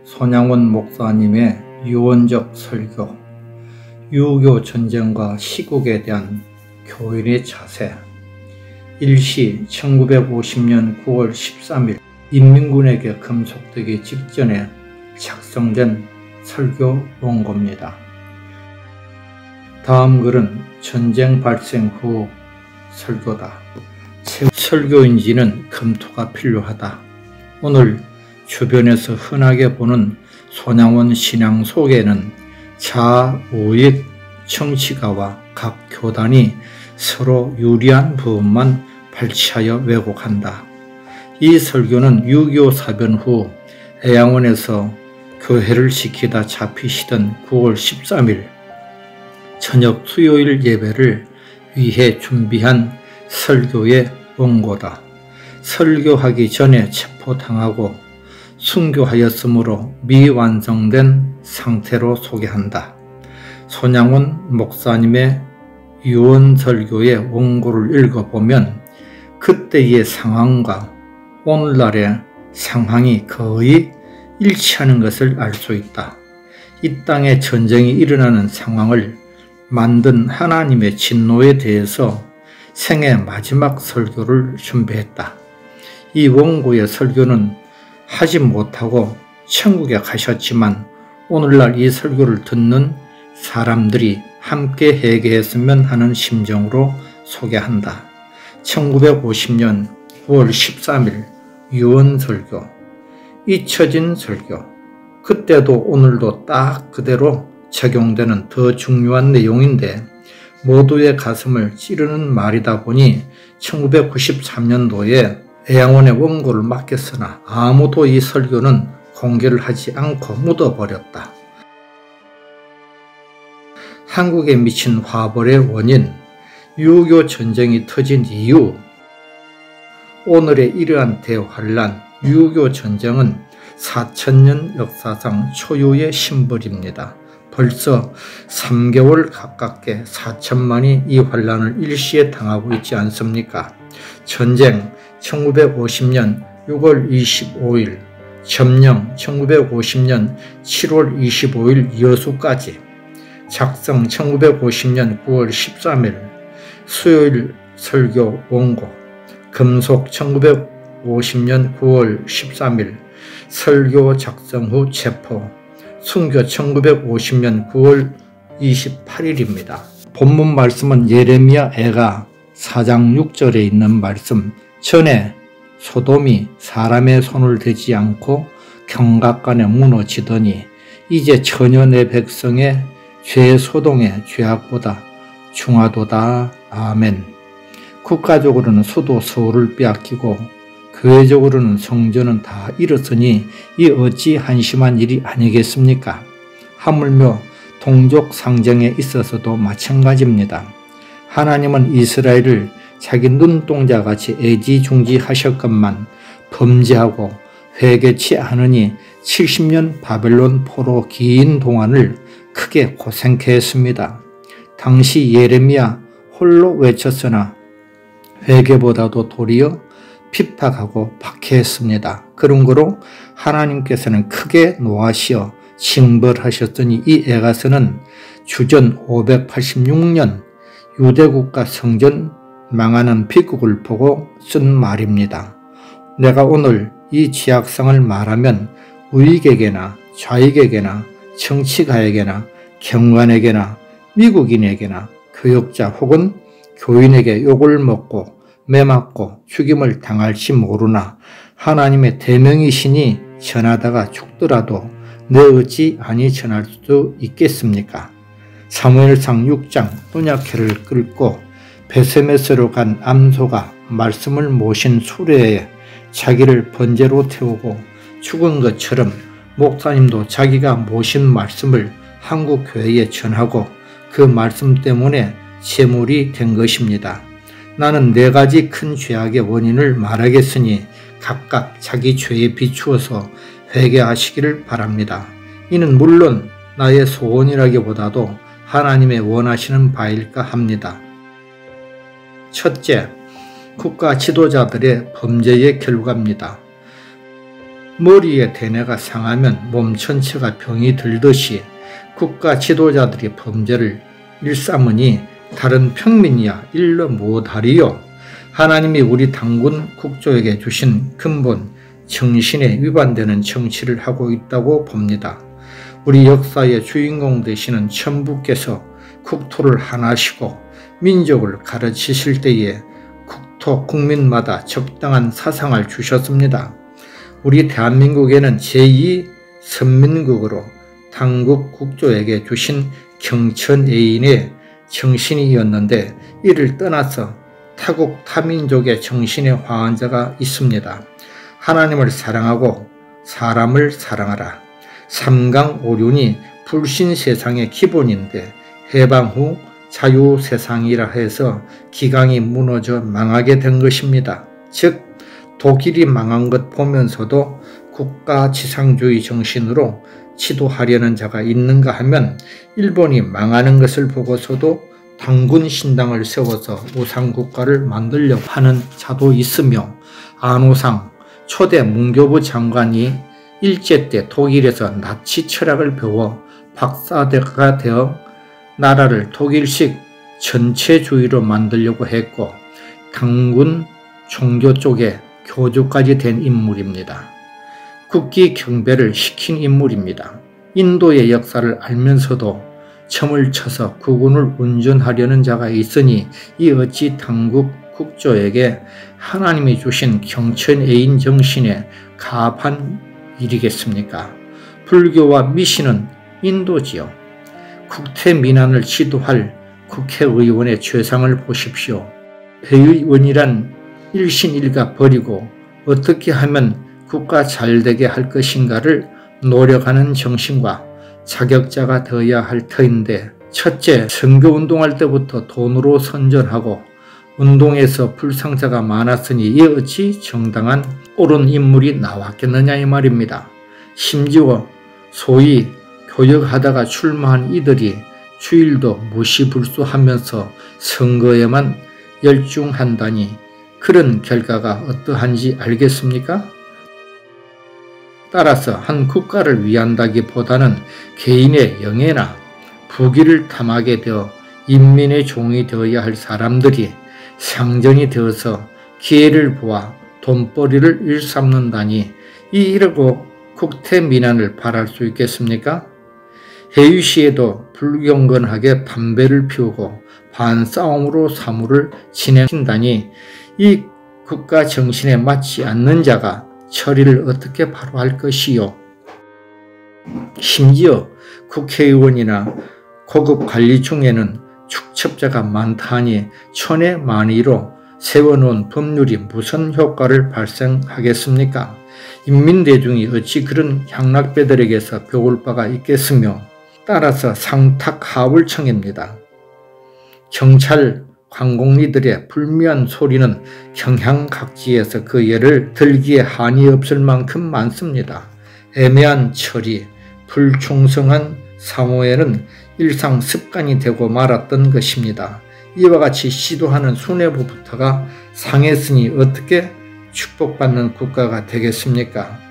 손양원 목사님의 유언적 설교, 6.25 전쟁과 시국에 대한 교인의 자세. 일시 1950년 9월 13일 인민군에게 금속되기 직전에 작성된 설교 원고입니다. 다음 글은 전쟁 발생 후 설교다. 설교인지는 검토가 필요하다. 오늘 주변에서 흔하게 보는 손양원 신앙 속에는 자우익 정치가와 각 교단이 서로 유리한 부분만 발췌하여 왜곡한다. 이 설교는 6.25 사변 후 애양원에서 교회를 지키다 잡히시던 9월 13일 저녁 수요일 예배를 위해 준비한 설교의 원고다. 설교하기 전에 체포당하고 순교하였으므로 미완성된 상태로 소개한다. 손양원 목사님의 유언 설교의 원고를 읽어보면 그때의 상황과 오늘날의 상황이 거의 일치하는 것을 알 수 있다. 이 땅에 전쟁이 일어나는 상황을 만든 하나님의 진노에 대해서 생애 마지막 설교를 준비했다. 이 원고의 설교는 하지 못하고 천국에 가셨지만 오늘날 이 설교를 듣는 사람들이 함께 회개했으면 하는 심정으로 소개한다. 1950년 9월 13일 유언 설교, 잊혀진 설교. 그때도 오늘도 딱 그대로 적용되는 더 중요한 내용인데 모두의 가슴을 찌르는 말이다 보니 1993년도에 애양원에 원고를 맡겼으나 아무도 이 설교는 공개를 하지 않고 묻어버렸다. 한국에 미친 화벌의 원인, 6.25 전쟁이 터진 이유. 오늘의 이러한 대환란, 6.25 전쟁은 4000년 역사상 초유의 심벌입니다. 벌써 3개월 가깝게 4천만이 이 환란을 일시에 당하고 있지 않습니까? 전쟁 1950년 6월 25일, 점령 1950년 7월 25일 여수까지, 작성 1950년 9월 13일, 수요일 설교 원고, 금속 1950년 9월 13일, 설교 작성 후 체포, 순교 1950년 9월 28일입니다. 본문 말씀은 예레미야 애가 4장 6절에 있는 말씀, 전에 소돔이 사람의 손을 대지 않고 경각간에 무너지더니 이제 전혀 내 백성의 죄소동의 죄악보다 중하도다. 아멘. 국가적으로는 수도 서울을 빼앗기고 교회적으로는 성전은 다 잃었으니 이 어찌 한심한 일이 아니겠습니까? 하물며 동족 상정에 있어서도 마찬가지입니다. 하나님은 이스라엘을 자기 눈동자같이 애지중지하셨건만 범죄하고 회개치 않으니 70년 바벨론 포로 긴 동안을 크게 고생케 했습니다. 당시 예레미야 홀로 외쳤으나 회개보다도 도리어 핍박하고 박해했습니다. 그러므로 하나님께서는 크게 노하시어 징벌하셨더니 이 에가서는 주전 586년 유대국가 성전 망하는 비극을 보고 쓴 말입니다. 내가 오늘 이 지약성을 말하면 우익에게나 좌익에게나 정치가에게나 경관에게나 미국인에게나 교역자 혹은 교인에게 욕을 먹고 매맞고 죽임을 당할지 모르나 하나님의 대명이시니 전하다가 죽더라도 내 어찌 아니 전할 수 있겠습니까? 사무엘상 6장 언약궤를 끌고 베세메스로 간 암소가 말씀을 모신 수레에 자기를 번제로 태우고 죽은 것처럼 목사님도 자기가 모신 말씀을 한국 교회에 전하고 그 말씀 때문에 제물이 된 것입니다. 나는 4가지 큰 죄악의 원인을 말하겠으니 각각 자기 죄에 비추어서 회개하시기를 바랍니다. 이는 물론 나의 소원이라기보다도 하나님의 원하시는 바일까 합니다. 첫째, 국가 지도자들의 범죄의 결과입니다. 머리에 대뇌가 상하면 몸 전체가 병이 들듯이 국가 지도자들이 범죄를 일삼으니 다른 평민이야 일러 무엇하리요. 하나님이 우리 당군 국조에게 주신 근본 정신에 위반되는 정치를 하고 있다고 봅니다. 우리 역사의 주인공 되시는 천부께서 국토를 하나시고 민족을 가르치실 때에 국토 국민마다 적당한 사상을 주셨습니다. 우리 대한민국에는 제2 선민국으로 당국 국조에게 주신 경천애인의 정신이었는데 이를 떠나서 타국 타민족의 정신의 화환자가 있습니다. 하나님을 사랑하고 사람을 사랑하라. 삼강오륜이 불신 세상의 기본인데 해방 후 자유세상이라 해서 기강이 무너져 망하게 된 것입니다. 즉 독일이 망한 것 보면서도 국가지상주의 정신으로 지도하려는 자가 있는가 하면 일본이 망하는 것을 보고서도 당군 신당을 세워서 우상국가를 만들려고 하는 자도 있으며 안호상 초대 문교부 장관이 일제 때 독일에서 나치 철학을 배워 박사가 되어 나라를 독일식 전체주의로 만들려고 했고 당군 종교 쪽에 교주까지 된 인물입니다. 국기 경배를 시킨 인물입니다. 인도의 역사를 알면서도 점을 쳐서 국군을 운전하려는 자가 있으니 이 어찌 당국 국조에게 하나님이 주신 경천애인 정신에 가합한 일이겠습니까? 불교와 미신은 인도지요. 국태민안을 지도할 국회의원의 죄상을 보십시오. 회의원이란 일신일가 버리고 어떻게 하면 국가 잘되게 할 것인가를 노력하는 정신과 자격자가 되어야 할 터인데 첫째, 선거운동할 때부터 돈으로 선전하고 운동에서 불상자가 많았으니 이 어찌 정당한 옳은 인물이 나왔겠느냐 이 말입니다. 심지어 소위 교역하다가 출마한 이들이 주일도 무시불수하면서 선거에만 열중한다니 그런 결과가 어떠한지 알겠습니까? 따라서 한 국가를 위한다기보다는 개인의 영예나 부귀를 탐하게 되어 인민의 종이 되어야 할 사람들이 상전이 되어서 기회를 보아 돈벌이를 일삼는다니 이러고 국태민안을 바랄 수 있겠습니까? 해유시에도 불경건하게 담배를 피우고 반싸움으로 사무를 진행한다니 이 국가 정신에 맞지 않는 자가 처리를 어떻게 바로 할 것이요. 심지어 국회의원이나 고급 관리 중에는 축첩자가 많다니 천의 만의로 세워놓은 법률이 무슨 효과를 발생하겠습니까? 인민대중이 어찌 그런 향락배들에게서 배울 바가 있겠으며 따라서 상탁하울청입니다. 경찰 관공리들의 불미한 소리는 경향각지에서 그 예를 들기에 한이 없을 만큼 많습니다. 애매한 처리, 불충성한 사모에는 일상 습관이 되고 말았던 것입니다. 이와 같이 시도하는 수뇌부부터가 상했으니 어떻게 축복받는 국가가 되겠습니까?